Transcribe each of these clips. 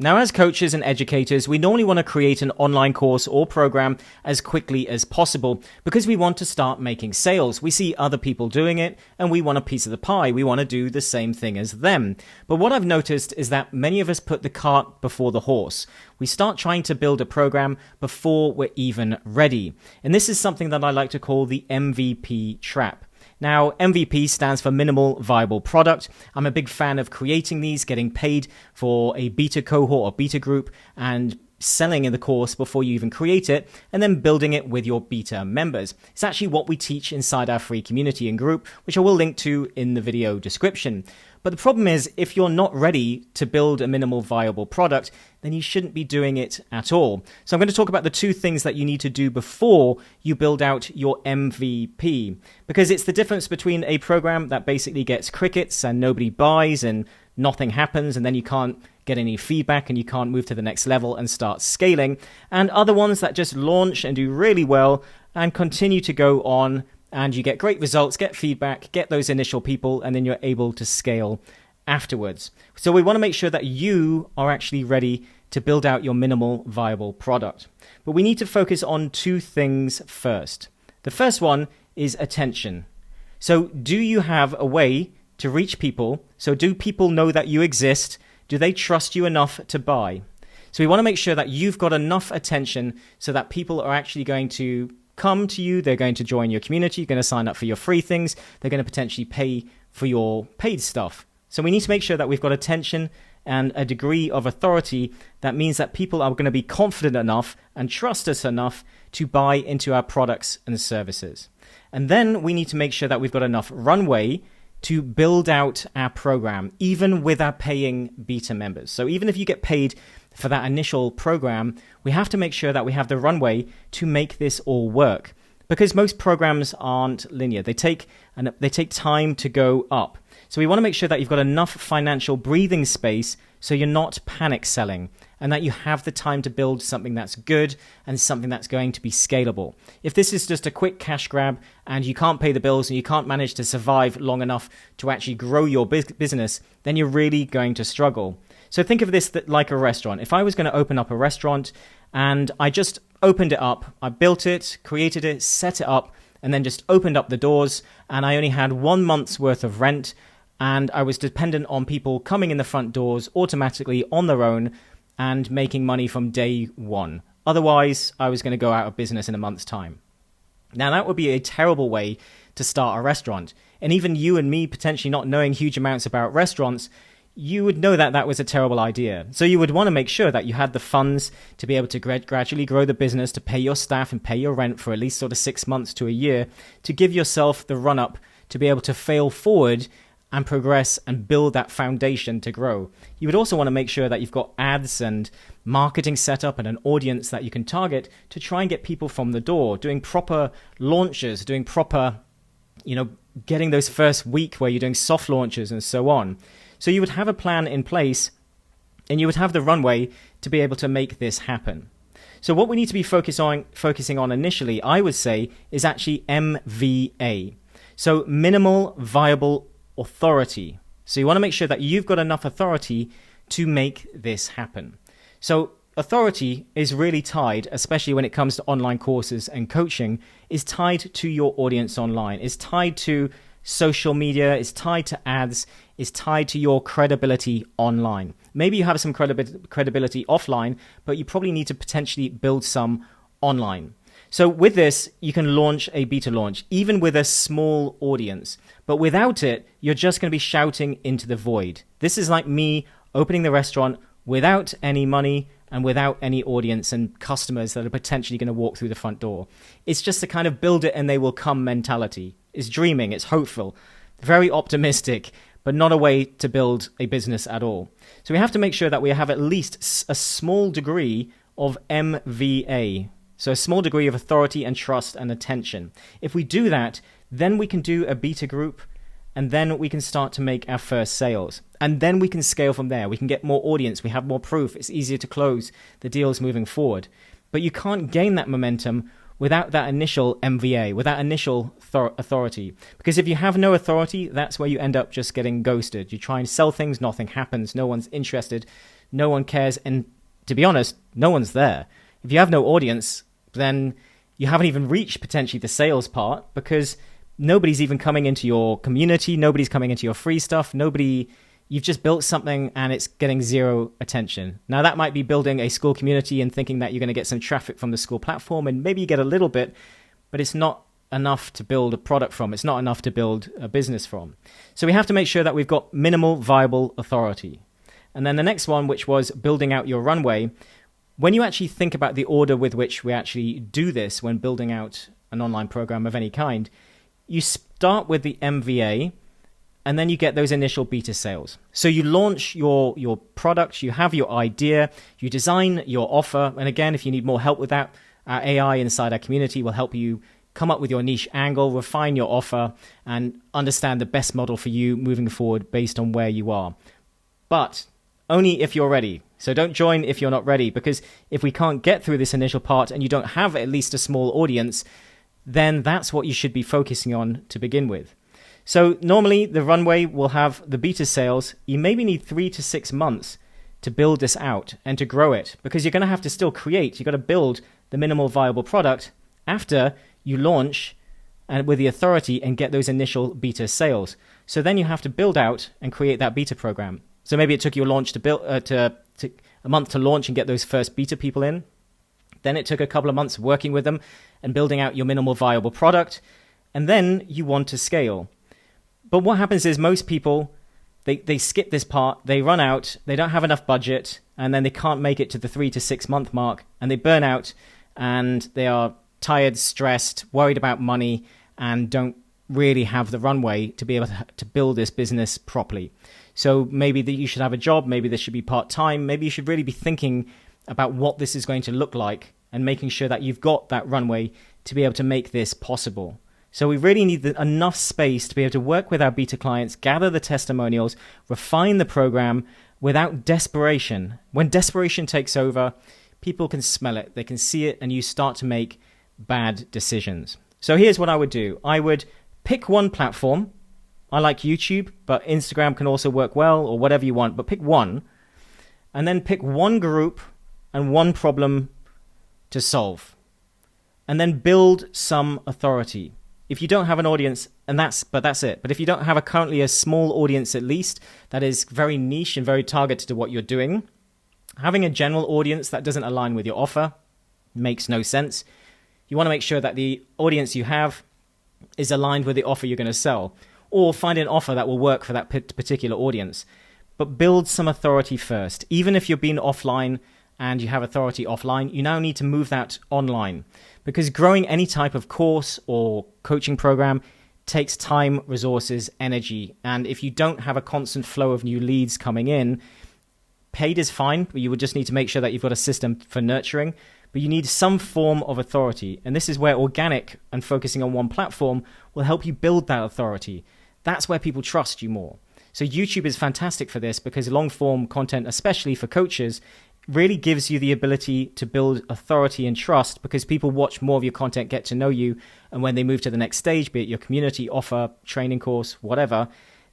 Now, as coaches and educators, we normally want to create an online course or program as quickly as possible because we want to start making sales. We see other people doing it and we want a piece of the pie. We want to do the same thing as them. But what I've noticed is that many of us put the cart before the horse. We start trying to build a program before we're even ready. And this is something that I like to call the MVP trap. Now, MVP stands for Minimal Viable Product. I'm a big fan of creating these, getting paid for a beta cohort or beta group, and selling in the course before you even create it, and then building it with your beta members. It's actually what we teach inside our free community and group, which I will link to in the video description. But the problem is, if you're not ready to build a minimal viable product, then you shouldn't be doing it at all. So I'm going to talk about the two things that you need to do before you build out your MVP, because it's the difference between a program that basically gets crickets and nobody buys and nothing happens, and then you can't get any feedback and you can't move to the next level and start scaling, and other ones that just launch and do really well and continue to go on, and you get great results, get feedback, get those initial people, and then you're able to scale afterwards. So we want to make sure that you are actually ready to build out your minimal viable product. But we need to focus on two things first. The first one is attention. So do you have a way to reach people? So do people know that you exist? Do they trust you enough to buy? So we want to make sure that you've got enough attention so that people are actually going to come to you, they're going to join your community, you're going to sign up for your free things, they're going to potentially pay for your paid stuff. So we need to make sure that we've got attention and a degree of authority that means that people are going to be confident enough and trust us enough to buy into our products and services. And then we need to make sure that we've got enough runway to build out our program, even with our paying beta members. So even if you get paid for that initial program, we have to make sure that we have the runway to make this all work. Because most programs aren't linear. They take time to go up. So we want to make sure that you've got enough financial breathing space so you're not panic selling and that you have the time to build something that's good and something that's going to be scalable. If this is just a quick cash grab and you can't pay the bills and you can't manage to survive long enough to actually grow your business, then you're really going to struggle. So think of this like a restaurant. If I was going to open up a restaurant and I just opened it up, I built it, created it, set it up, and then just opened up the doors, and I only had 1 month's worth of rent, and I was dependent on people coming in the front doors automatically on their own and making money from day one. Otherwise, I was going to go out of business in a month's time. Now, that would be a terrible way to start a restaurant. And even you and me potentially not knowing huge amounts about restaurants, you would know that that was a terrible idea. So you would want to make sure that you had the funds to be able to gradually grow the business, to pay your staff and pay your rent for at least sort of 6 months to a year, to give yourself the run-up to be able to fail forward and progress and build that foundation to grow. You would also want to make sure that you've got ads and marketing set up and an audience that you can target to try and get people from the door, doing proper launches, doing proper, getting those first week where you're doing soft launches and so on. So you would have a plan in place and you would have the runway to be able to make this happen. So what we need to be focusing on initially, I would say, is actually MVA. So minimal viable authority. So you want to make sure that you've got enough authority to make this happen. So authority is really tied, especially when it comes to online courses and coaching, is tied to your audience online, is tied to social media, is tied to ads, is tied to your credibility online. Maybe you have some credibility offline, but you probably need to potentially build some online. So with this, you can launch a beta launch, even with a small audience. But without it, you're just going to be shouting into the void. This is like me opening the restaurant without any money and without any audience and customers that are potentially going to walk through the front door. It's just a kind of build it and they will come mentality. It's dreaming, it's hopeful, very optimistic, but not a way to build a business at all. So we have to make sure that we have at least a small degree of MVA. So a small degree of authority and trust and attention. If we do that, then we can do a beta group and then we can start to make our first sales. And then we can scale from there. We can get more audience. We have more proof. It's easier to close the deals moving forward. But you can't gain that momentum without that initial MVA, without initial authority. Because if you have no authority, that's where you end up just getting ghosted. You try and sell things, nothing happens, no one's interested, no one cares, and to be honest, no one's there. If you have no audience, then you haven't even reached potentially the sales part, because nobody's even coming into your community, nobody's coming into your free stuff, you've just built something and it's getting zero attention. Now, that might be building a school community and thinking that you're going to get some traffic from the school platform, and maybe you get a little bit, but it's not enough to build a product from. It's not enough to build a business from. So we have to make sure that we've got minimal viable authority. And then the next one, which was building out your runway. When you actually think about the order with which we actually do this when building out an online program of any kind, you start with the MVA, and then you get those initial beta sales. So you launch your product, you have your idea, you design your offer. And again, if you need more help with that, our AI inside our community will help you come up with your niche angle, refine your offer, and understand the best model for you moving forward based on where you are. But only if you're ready. So don't join if you're not ready, because if we can't get through this initial part and you don't have at least a small audience, then that's what you should be focusing on to begin with. So normally the runway will have the beta sales. You maybe need 3 to 6 months to build this out and to grow it, because you're going to have to still create. You've got to build the minimal viable product after you launch and with the authority and get those initial beta sales. So then you have to build out and create that beta program. So maybe it took you a month to launch and get those first beta people in. Then it took a couple of months working with them and building out your minimal viable product. And then you want to scale. But what happens is most people, they skip this part, they run out, they don't have enough budget, and then they can't make it to the 3 to 6 month mark, and they burn out, and they are tired, stressed, worried about money, and don't really have the runway to be able to build this business properly. So maybe that you should have a job, maybe this should be part-time, maybe you should really be thinking about what this is going to look like and making sure that you've got that runway to be able to make this possible. So we really need enough space to be able to work with our beta clients, gather the testimonials, refine the program without desperation. When desperation takes over, people can smell it, they can see it, and you start to make bad decisions. So here's what I would do. I would pick one platform. I like YouTube, but Instagram can also work well, or whatever you want, but pick one. And then pick one group and one problem to solve. And then build some authority. If you don't have an audience, that's it. But if you don't have currently a small audience at least, that is very niche and very targeted to what you're doing, having a general audience that doesn't align with your offer makes no sense. You want to make sure that the audience you have is aligned with the offer you're going to sell, or find an offer that will work for that particular audience. But build some authority first. Even if you're being offline and you have authority offline, you now need to move that online. Because growing any type of course or coaching program takes time, resources, energy. And if you don't have a constant flow of new leads coming in, paid is fine, but you would just need to make sure that you've got a system for nurturing. But you need some form of authority. And this is where organic and focusing on one platform will help you build that authority. That's where people trust you more. So YouTube is fantastic for this, because long-form content, especially for coaches, really gives you the ability to build authority and trust, because people watch more of your content, get to know you, and when they move to the next stage, be it your community, offer, training course, whatever,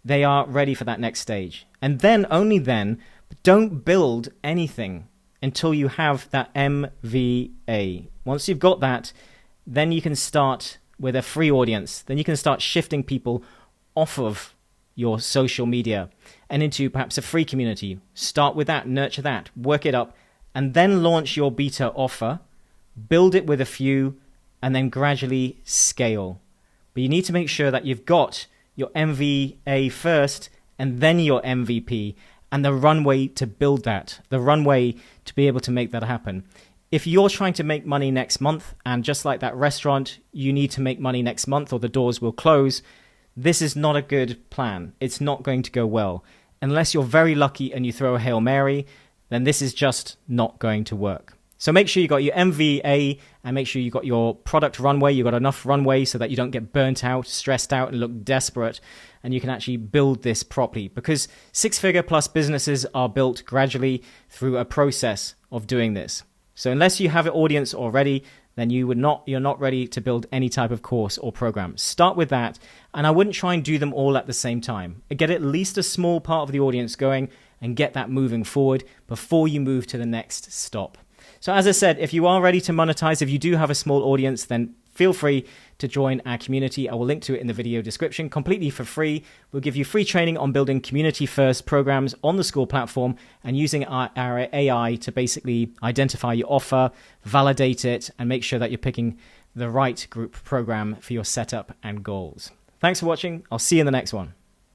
they are ready for that next stage. And then, only then, don't build anything until you have that MVA. Once you've got that, then you can start with a free audience. Then you can start shifting people off of your social media and into perhaps a free community. Start with that, nurture that, work it up, and then launch your beta offer, build it with a few, and then gradually scale. But you need to make sure that you've got your MVA first and then your MVP, and the runway to build that, the runway to be able to make that happen. If you're trying to make money next month, and just like that restaurant, you need to make money next month or the doors will close, this is not a good plan. It's not going to go well. Unless you're very lucky and you throw a Hail Mary, then this is just not going to work. So make sure you got your MVA and make sure you got your product runway. You got enough runway so that you don't get burnt out, stressed out, and look desperate. And you can actually build this properly, because 6-figure plus businesses are built gradually through a process of doing this. So unless you have an audience already, then you're not ready to build any type of course or program. Start with that, and I wouldn't try and do them all at the same time. Get at least a small part of the audience going and get that moving forward before you move to the next stop. So as I said, if you are ready to monetize, if you do have a small audience, then feel free to join our community. I will link to it in the video description, completely for free. We'll give you free training on building community-first programs on the School platform and using our AI to basically identify your offer, validate it, and make sure that you're picking the right group program for your setup and goals. Thanks for watching. I'll see you in the next one.